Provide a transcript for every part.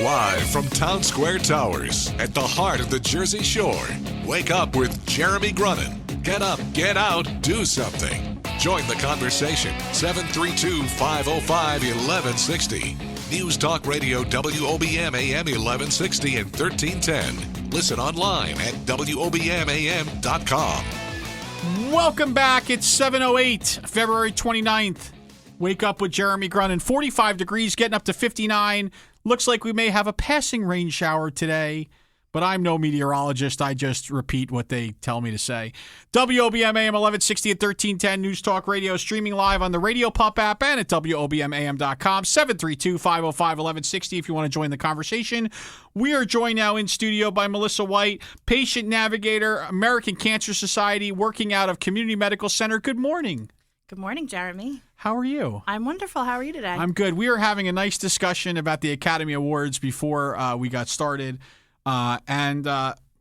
Live from Town Square Towers at the heart of the Jersey Shore. Wake up with Jeremy Grunin. Get up, get out, do something. Join the conversation. 732-505-1160. News Talk Radio WOBM AM 1160 and 1310. Listen online at WOBMAM.com. Welcome back. It's 7:08, February 29th. Wake up with Jeremy Grunin. 45 degrees, getting up to 59. Looks like we may have a passing rain shower today, but I'm no meteorologist. I just repeat what they tell me to say. WOBM AM 1160 and 1310 News Talk Radio, streaming live on the Radio Pump app and at WOBMAM.com. 732-505-1160 if you want to join the conversation. We are joined now in studio by Melissa White, patient navigator, American Cancer Society, working out of Community Medical Center. Good morning. Good morning, Jeremy. How are you? I'm wonderful. How are you today? I'm good. We were having a nice discussion about the Academy Awards before we got started. And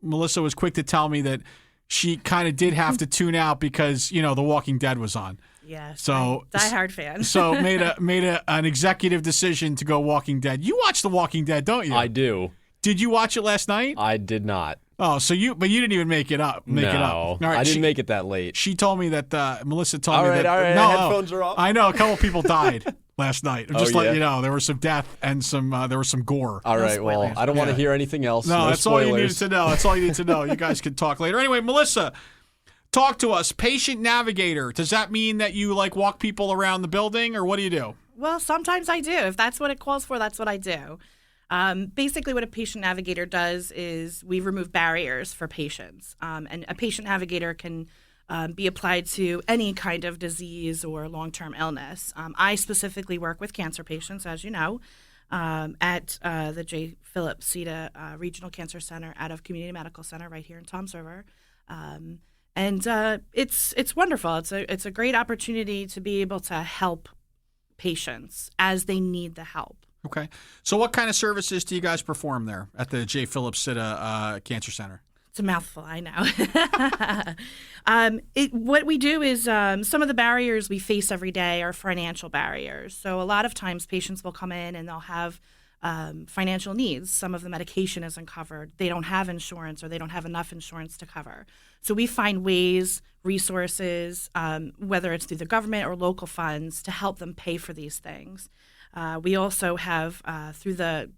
Melissa was quick to tell me that she kind of did have to tune out because, The Walking Dead was on. Yes. So diehard fan. So made an executive decision to go Walking Dead. You watch The Walking Dead, don't you? I do. Did you watch it last night? I did not. Oh, but you didn't even make it up. No, All right, I didn't make it that late. She told me that Melissa told me that. All right. No, headphones are off. I know a couple people died last night. I'm just letting yeah? you know there was some death and there was some gore. All right. Well, I don't want to hear anything else. No that's spoilers. all you needed to know. That's all you need to know. You guys can talk later. Anyway, Melissa, talk to us. Patient navigator. Does that mean that you walk people around the building, or what do you do? Well, sometimes I do. If that's what it calls for, that's what I do. Basically, what a patient navigator does is we remove barriers for patients. And a patient navigator can be applied to any kind of disease or long-term illness. I specifically work with cancer patients, as you know, at the J. Phillips Sita Regional Cancer Center out of Community Medical Center right here in Toms River. And it's wonderful. It's a great opportunity to be able to help patients as they need the help. Okay. So what kind of services do you guys perform there at the J. Phillips Sita Cancer Center? It's a mouthful, I know. What we do is some of the barriers we face every day are financial barriers. So a lot of times patients will come in and they'll have financial needs. Some of the medication isn't covered. They don't have insurance or they don't have enough insurance to cover. So we find ways, resources, whether it's through the government or local funds, to help them pay for these things. We also have, through the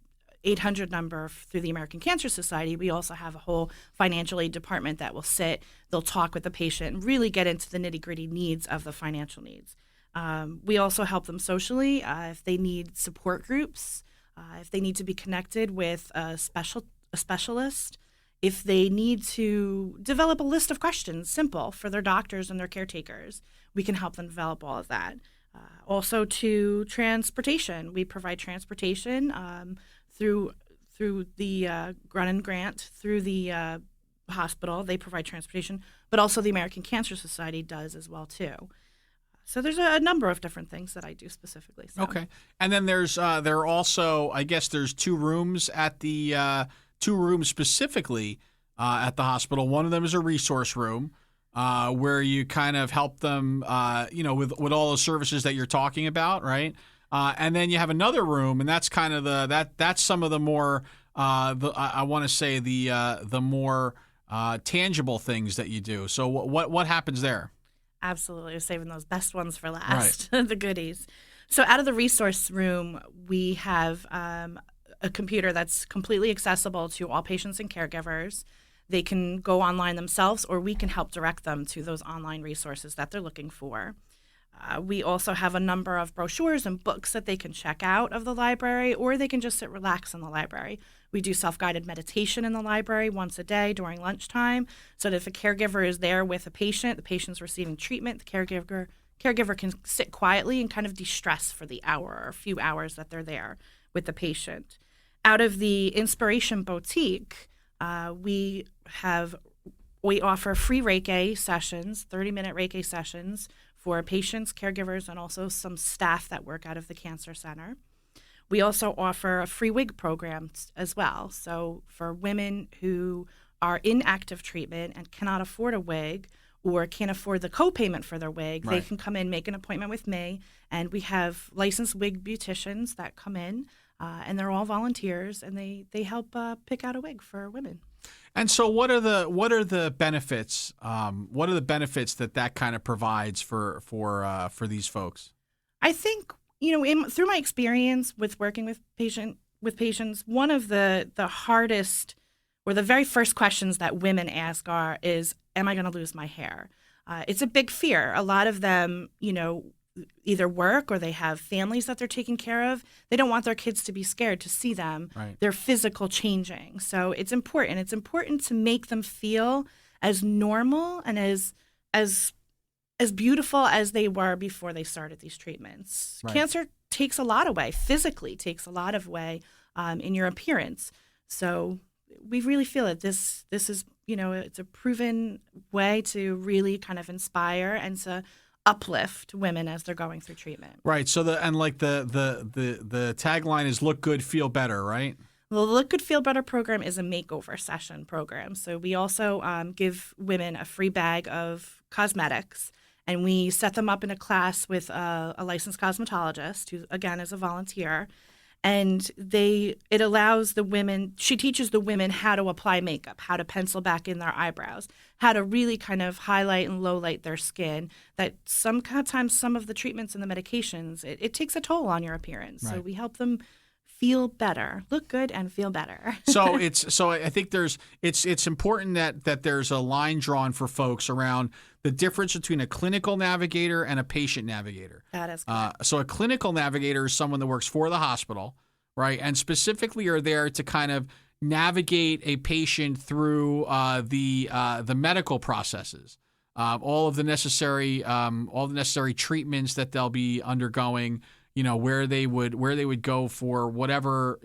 800 number through the American Cancer Society, we also have a whole financial aid department that will sit, they'll talk with the patient and really get into the nitty-gritty needs of the financial needs. We also help them socially if they need support groups, if they need to be connected with a specialist, if they need to develop a list of questions, simple, for their doctors and their caretakers. We can help them develop all of that. Also to transportation. We provide transportation through the Grunin Grant, through the hospital. They provide transportation, but also the American Cancer Society does as well too. So there's a number of different things that I do specifically. So. Okay. And then there are also, I guess there's two rooms specifically at the hospital. One of them is a resource room. Where you kind of help them, with all the services that you're talking about, right? And then you have another room, and that's kind of that's some of the more, I want to say the more tangible things that you do. So what happens there? Absolutely, we're saving those best ones for last, right. The goodies. So out of the resource room, we have a computer that's completely accessible to all patients and caregivers. They can go online themselves, or we can help direct them to those online resources that they're looking for. We also have a number of brochures and books that they can check out of the library, or they can just sit relax in the library. We do self-guided meditation in the library once a day during lunchtime, so that if a caregiver is there with a patient, the patient's receiving treatment, the caregiver can sit quietly and kind of de-stress for the hour or a few hours that they're there with the patient. Out of the Inspiration Boutique, we offer free Reiki sessions, 30-minute Reiki sessions for patients, caregivers, and also some staff that work out of the Cancer Center. We also offer a free wig program as well. So for women who are in active treatment and cannot afford a wig, or can't afford the co-payment for their wig, Right. they can come in, make an appointment with me, and we have licensed wig beauticians that come in, and they're all volunteers, and they help pick out a wig for women. And so, what are the benefits? What are the benefits that kind of provides for these folks? I think through my experience with working with patients, one of the hardest or the very first questions that women ask is, "Am I going to lose my hair?" It's a big fear. A lot of them, either work or they have families that they're taking care of. They don't want their kids to be scared to see them, Right. their physical changing. So it's important. It's important to make them feel as normal and as beautiful as they were before they started these treatments. Right. Cancer takes a lot away, physically takes a lot away in your appearance. So we really feel that this is, it's a proven way to really kind of inspire and to uplift women as they're going through treatment. Right. So the tagline is "Look good, feel better." Right. The Look Good, Feel Better program is a makeover session program. So we also give women a free bag of cosmetics, and we set them up in a class with a licensed cosmetologist who, again, is a volunteer. And it allows the women, she teaches the women how to apply makeup, how to pencil back in their eyebrows, how to really kind of highlight and lowlight their skin. That sometimes some of the treatments and the medications, it takes a toll on your appearance. Right. So we help them feel better, look good and feel better. So I think it's important that there's a line drawn for folks around the difference between a clinical navigator and a patient navigator. That is correct. So a clinical navigator is someone that works for the hospital, right, and specifically are there to kind of navigate a patient through the medical processes, all the necessary treatments that they'll be undergoing. Where they would go for whatever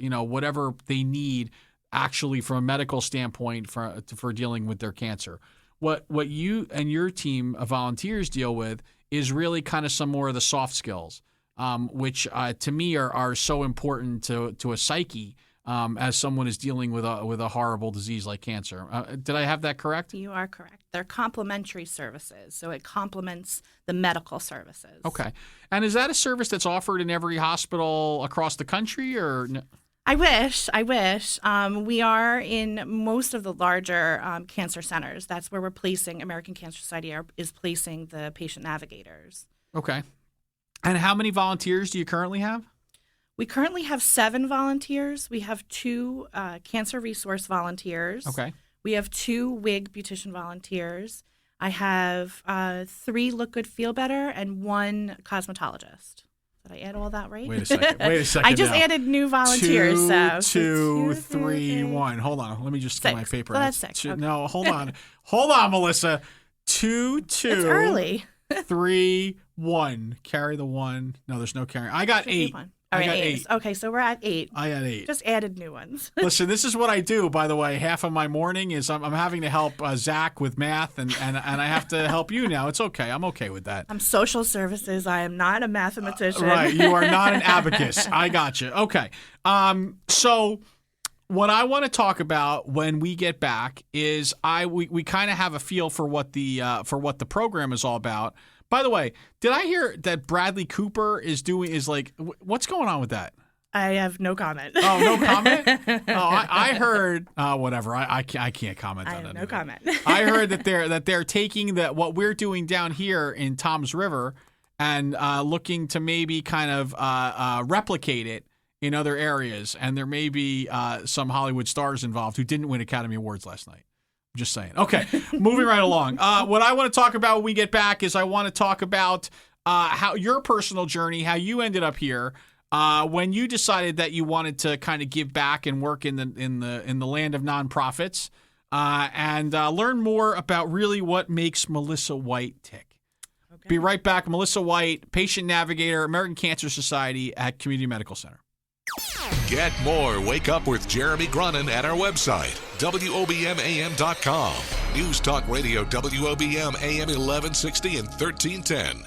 they need, actually from a medical standpoint for dealing with their cancer. What you and your team of volunteers deal with is really kind of some more of the soft skills, which to me are so important to a psyche as someone is dealing with a horrible disease like cancer. Did I have that correct? You are correct. They're complementary services, so it complements the medical services. Okay. And is that a service that's offered in every hospital across the country, or no? I wish. We are in most of the larger cancer centers. That's where we're placing, American Cancer Society is placing the patient navigators. Okay. And how many volunteers do you currently have? We currently have 7 volunteers. We have 2 cancer resource volunteers. Okay. We have 2 wig beautician volunteers. I have 3 Look Good, Feel Better, and 1 cosmetologist. Did I add all that right? Wait a second. I just added new volunteers. 2, 3, 1. Hold on. Let me just get my paper. So that's 6. Okay. No, hold on. Hold on, Melissa. 2, 2. It's early. 3, 1. Carry the 1. No, there's no carrying. I got 8. All right, I got 8. Okay, so we're at 8. I got 8. Just added new ones. Listen, this is what I do, by the way. Half of my morning is I'm having to help Zach with math, and I have to help you now. It's okay. I'm okay with that. I'm social services. I am not a mathematician. Right. You are not an abacus. I got you. Okay. So what I want to talk about when we get back is we kind of have a feel for what the program is all about. By the way, did I hear that Bradley Cooper is like, what's going on with that? I have no comment. Oh, no comment? I heard whatever. I can't comment on that. No comment. I heard that they're taking what we're doing down here in Tom's River and looking to maybe kind of replicate it in other areas. And there may be some Hollywood stars involved who didn't win Academy Awards last night. Just saying. Okay, moving right along. What I want to talk about when we get back is I want to talk about how your personal journey, how you ended up here, when you decided that you wanted to kind of give back and work in the land of nonprofits, and learn more about really what makes Melissa White tick. Okay. Be right back. Melissa White, patient navigator, American Cancer Society at Community Medical Center. Get more Wake Up with Jeremy Grunin at our website, WOBMAM.com. News Talk Radio, WOBM AM 1160 and 1310.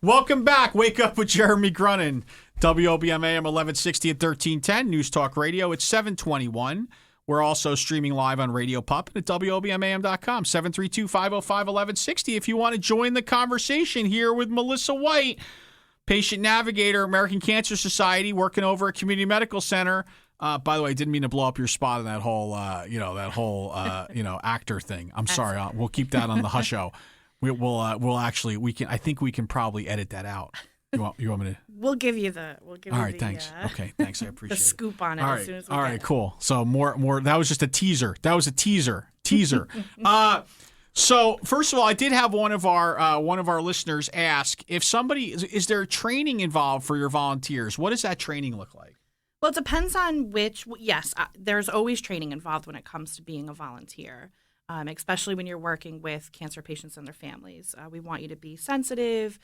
Welcome back. Wake Up with Jeremy Grunin, WOBM AM 1160 and 1310. News Talk Radio. It's 7:21. We're also streaming live on Radio Pup at WOBMAM.com, 732-505-1160. If you want to join the conversation here with Melissa White, patient navigator, American Cancer Society, working over at Community Medical Center. By the way, I didn't mean to blow up your spot on that whole, actor thing. I'm sorry. We'll keep that on the hush-o. I think we can probably edit that out. You want me to? We'll give you the. All right, thanks. Okay, thanks. I appreciate the scoop on it all as soon as we all get right, it. cool. So more. That was just a teaser. Teaser. So first of all, I did have one of our listeners ask if somebody is there training involved for your volunteers? What does that training look like? Well, it depends on which. Yes, there's always training involved when it comes to being a volunteer. Especially when you're working with cancer patients and their families. We want you to be sensitive.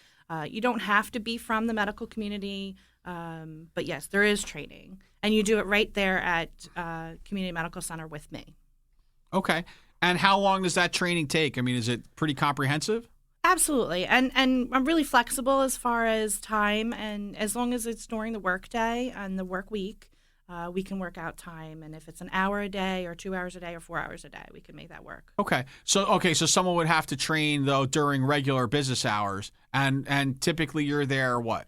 You don't have to be from the medical community, but yes, there is training. And you do it right there at Community Medical Center with me. Okay. And how long does that training take? I mean, is it pretty comprehensive? Absolutely. And I'm really flexible as far as time, and as long as it's during the work day and the work week, we can work out time, and if it's an hour a day or 2 hours a day or 4 hours a day, we can make that work. Okay. So someone would have to train though during regular business hours, and typically you're there what?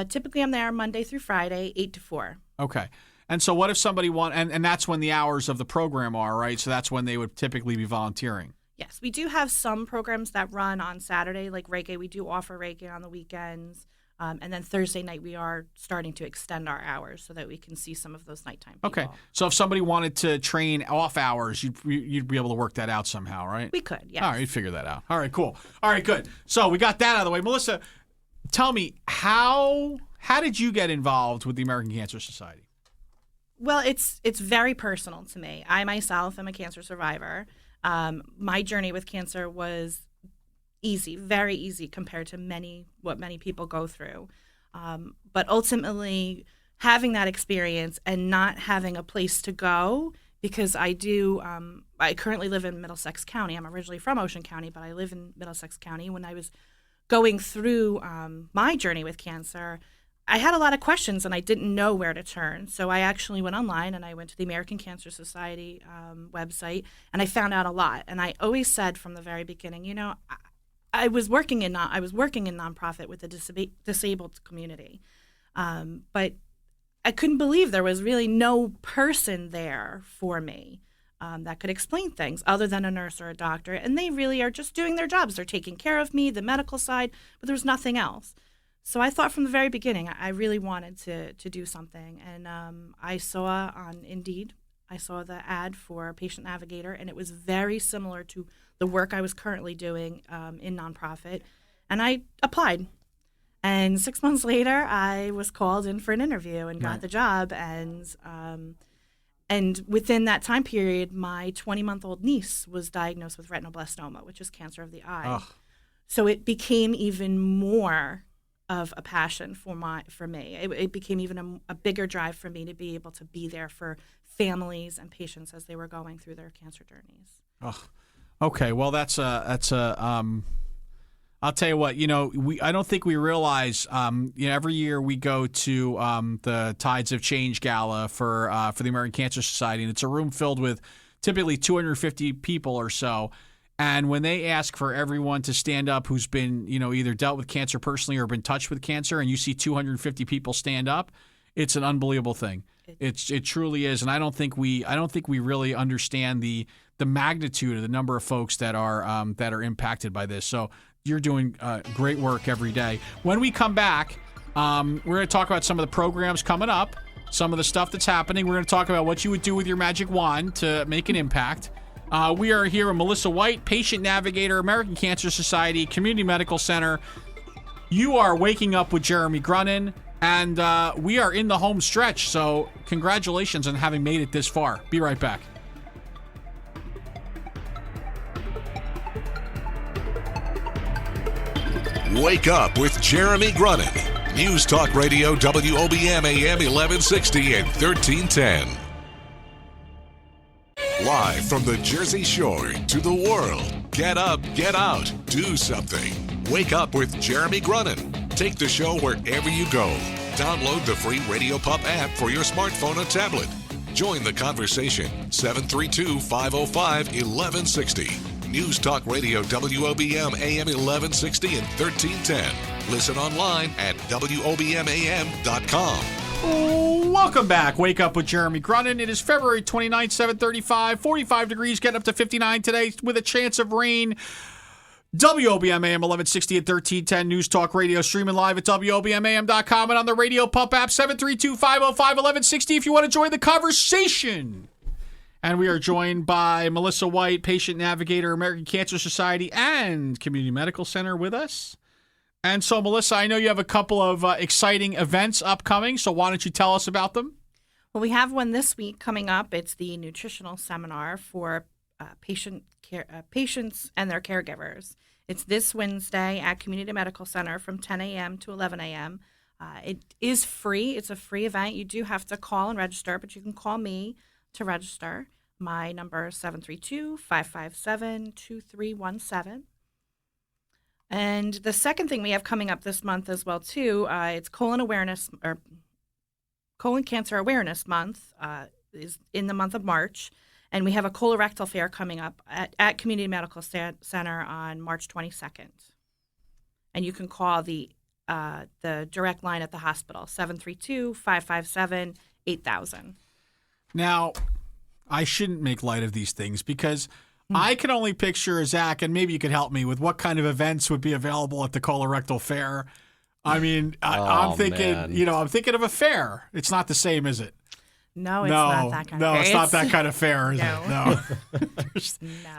Typically I'm there Monday through Friday, 8 to 4. Okay. And so what if somebody and that's when the hours of the program are, right? So that's when they would typically be volunteering. Yes, we do have some programs that run on Saturday, like reggae. We do offer reggae on the weekends. And then Thursday night, we are starting to extend our hours so that we can see some of those nighttime people. Okay. So if somebody wanted to train off hours, you'd be able to work that out somehow, right? We could, yes. All right, you'd figure that out. All right, cool. All right, good. So we got that out of the way. Melissa, tell me, how did you get involved with the American Cancer Society? Well, it's very personal to me. I myself am a cancer survivor. My journey with cancer was easy, very easy compared to what many people go through. But ultimately, having that experience and not having a place to go, because I currently live in Middlesex County. I'm originally from Ocean County, but I live in Middlesex County. When I was going through my journey with cancer, I had a lot of questions and I didn't know where to turn. So I actually went online and I went to the American Cancer Society website, and I found out a lot. And I always said from the very beginning, I was working in nonprofit with the disabled community, but I couldn't believe there was really no person there for me that could explain things other than a nurse or a doctor, and they really are just doing their jobs. They're taking care of me, the medical side, but there's nothing else. So I thought from the very beginning I really wanted to do something, and I saw on Indeed, I saw the ad for Patient Navigator, and it was very similar to the work I was currently doing in nonprofit, and I applied. And 6 months later, I was called in for an interview and got the job. And within that time period, my 20-month-old niece was diagnosed with retinoblastoma, which is cancer of the eye. Ugh. So it became even more of a passion for me. It became even a bigger drive for me to be able to be there for families and patients as they were going through their cancer journeys. Ugh. Okay, well, that's I'll tell you what, I don't think we realize, every year we go to the Tides of Change Gala for the American Cancer Society, and it's a room filled with typically 250 people or so. And when they ask for everyone to stand up who's been, either dealt with cancer personally or been touched with cancer, and you see 250 people stand up, it's an unbelievable thing. It truly is, and I don't think we really understand the magnitude of the number of folks that are impacted by this. So you're doing great work every day. When we come back, we're going to talk about some of the programs coming up, some of the stuff that's happening. We're going to talk about what you would do with your magic wand to make an impact. We are here with Melissa White, Patient Navigator, American Cancer Society, Community Medical Center. You are waking up with Jeremy Grunin, and we are in the home stretch. So congratulations on having made it this far. Be right back. Wake up with Jeremy Grunin. News Talk Radio WOBM AM 1160 and 1310. Live from the Jersey Shore to the world. Get up, get out, do something. Wake up with Jeremy Grunin. Take the show wherever you go. Download the free Radio Pup app for your smartphone or tablet. Join the conversation. 732-505-1160. News Talk Radio WOBM AM 1160 and 1310. Listen online at WOBMAM.com. Welcome back. Wake Up with Jeremy Grunin. It is February 29th, 7:35, 45 degrees, getting up to 59 today with a chance of rain. WOBM AM 1160 and 1310 News Talk Radio, streaming live at WOBMAM.com and on the Radio Pump app, 732-505-1160 if you want to join the conversation. And we are joined by Melissa White, patient navigator, American Cancer Society, and Community Medical Center with us. And so, Melissa, I know you have a couple of exciting events upcoming, so why don't you tell us about them? Well, we have one this week coming up. It's the nutritional seminar for patients and their caregivers. It's this Wednesday at Community Medical Center from 10 a.m. to 11 a.m. It is free. It's a free event. You do have to call and register, but you can call me to register. My number is 732-557-2317. And the second thing we have coming up this month as well, too, it's colon cancer awareness month is in the month of March. And we have a colorectal fair coming up at Community Medical Center on March 22nd. And you can call the direct line at the hospital, 732-557-8000. Now, I shouldn't make light of these things because I can only picture, Zach, and maybe you could help me with what kind of events would be available at the colorectal fair. I mean, I'm thinking, I'm thinking of a fair. It's not the same, is it? No, it's not that kind of fair. No, it's not that kind of fair, is it? No.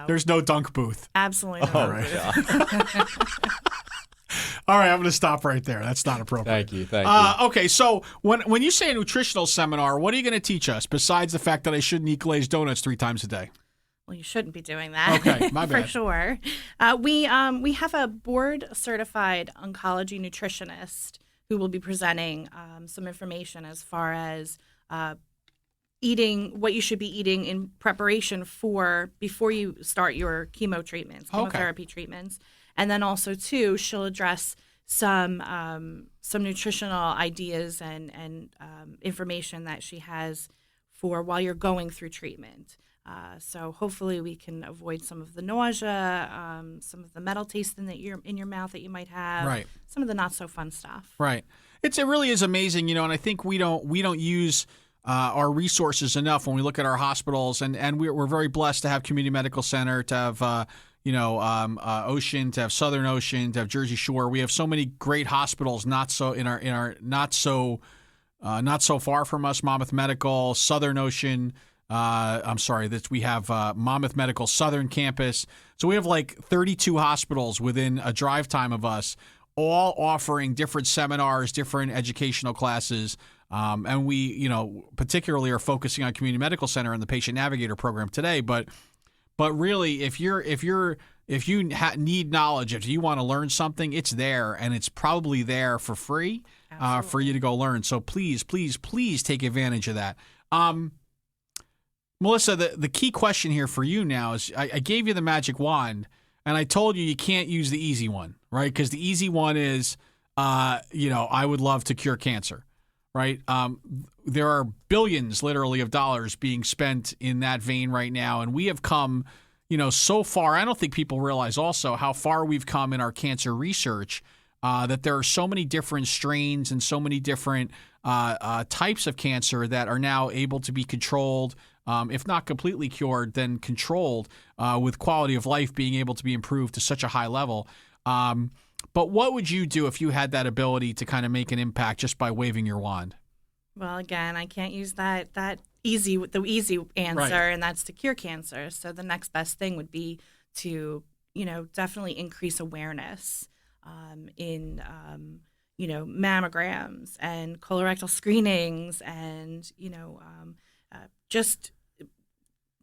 There's no dunk booth. Absolutely not. All right. All right, I'm going to stop right there. That's not appropriate. Thank you. Okay, so when you say a nutritional seminar, what are you going to teach us besides the fact that I shouldn't eat glazed donuts 3 times a day? Well, you shouldn't be doing that. Okay, my bad. For sure. We have a board-certified oncology nutritionist who will be presenting some information as far as eating, what you should be eating in preparation for before you start your chemotherapy treatments. And then also, too, she'll address some nutritional ideas and information that she has for while you're going through treatment. So hopefully we can avoid some of the nausea, some of the metal taste in your mouth that you might have, right. Some of the not so fun stuff. Right. It really is amazing, and I think we don't use our resources enough when we look at our hospitals, and we're very blessed to have Community Medical Center, to have Ocean, to have Southern Ocean, to have Jersey Shore. We have so many great hospitals not so far from us. Monmouth Medical, Southern Ocean. We have Monmouth Medical Southern Campus. So we have like 32 hospitals within a drive time of us, all offering different seminars, different educational classes. And we, particularly are focusing on Community Medical Center and the Patient Navigator program today. But really, if you need knowledge, if you want to learn something, it's there, and it's probably there for free for you to go learn. So please, please, please take advantage of that. Melissa, the key question here for you now is I gave you the magic wand, and I told you can't use the easy one, right? Because the easy one is, I would love to cure cancer, right? There are billions, literally, of dollars being spent in that vein right now, and we have come, so far. I don't think people realize also how far we've come in our cancer research, that there are so many different strains and so many different types of cancer that are now able to be controlled, if not completely cured, then controlled, with quality of life being able to be improved to such a high level. But what would you do if you had that ability to kind of make an impact just by waving your wand? Well, again, I can't use the easy answer, right. And that's to cure cancer. So the next best thing would be to, definitely increase awareness in mammograms and colorectal screenings, and just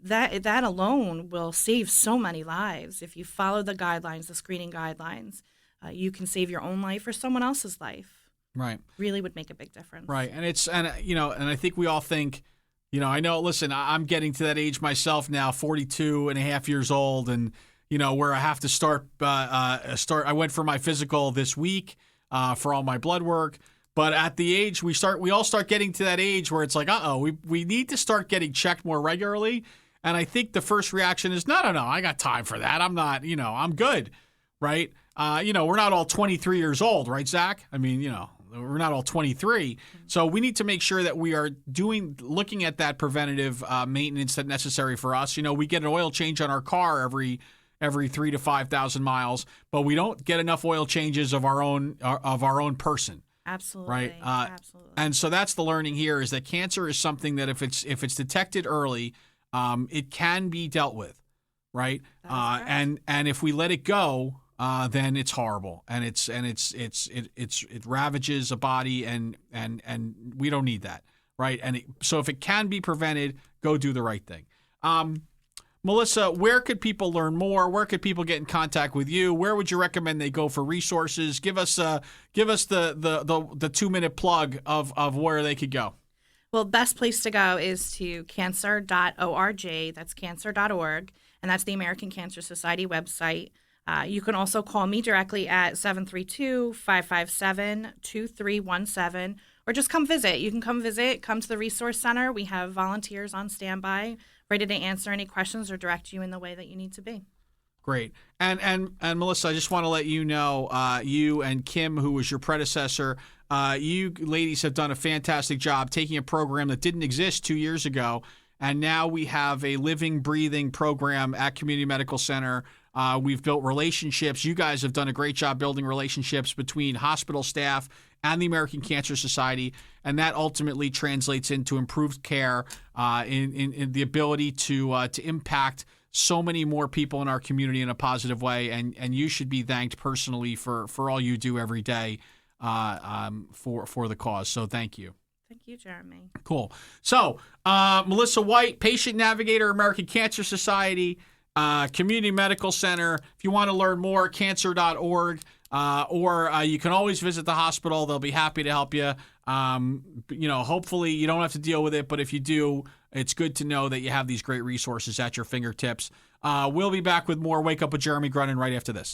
that alone will save so many lives. If you follow the guidelines, the screening guidelines, you can save your own life or someone else's life. Right. Really would make a big difference. Right. And and I think we all think, listen, I'm getting to that age myself now, 42 and a half years old, and, where I have to start. I went for my physical this week for all my blood work. But at the age we all start getting to that age where it's like, we need to start getting checked more regularly. And I think the first reaction is, no, I got time for that. I'm not, I'm good, right? We're not all 23 years old, right, Zach? I mean, we're not all 23. So we need to make sure that we are looking at that preventative maintenance that's necessary for us. We get an oil change on our car every 3,000 to 5,000 miles, but we don't get enough oil changes of our own person. Absolutely. Right. Absolutely. And so that's the learning here, is that cancer is something that if it's detected early, it can be dealt with. Right. And if we let it go, then it's horrible, and it ravages a body, and we don't need that, right? So if it can be prevented, go do the right thing. Melissa, where could people learn more? Where could people get in contact with you? Where would you recommend they go for resources? Give us the 2-minute plug of where they could go. Well, best place to go is to cancer.org. That's cancer.org, and that's the American Cancer Society website. You can also call me directly at 732-557-2317, or just come visit. You can come to the Resource Center. We have volunteers on standby, ready to answer any questions or direct you in the way that you need to be. Great. And Melissa, I just want to let you know, you and Kim, who was your predecessor, you ladies have done a fantastic job taking a program that didn't exist 2 years ago, and now we have a living, breathing program at Community Medical Center. We've built relationships. You guys have done a great job building relationships between hospital staff and the American Cancer Society, and that ultimately translates into improved care, in the ability to impact so many more people in our community in a positive way. And you should be thanked personally for all you do every day for the cause. So thank you. Thank you, Jeremy. Cool. So Melissa White, patient navigator, American Cancer Society. Community Medical Center. If you want to learn more, cancer.org, or you can always visit the hospital. They'll be happy to help you. Hopefully you don't have to deal with it, but if you do, it's good to know that you have these great resources at your fingertips. We'll be back with more Wake Up with Jeremy Grunin right after this.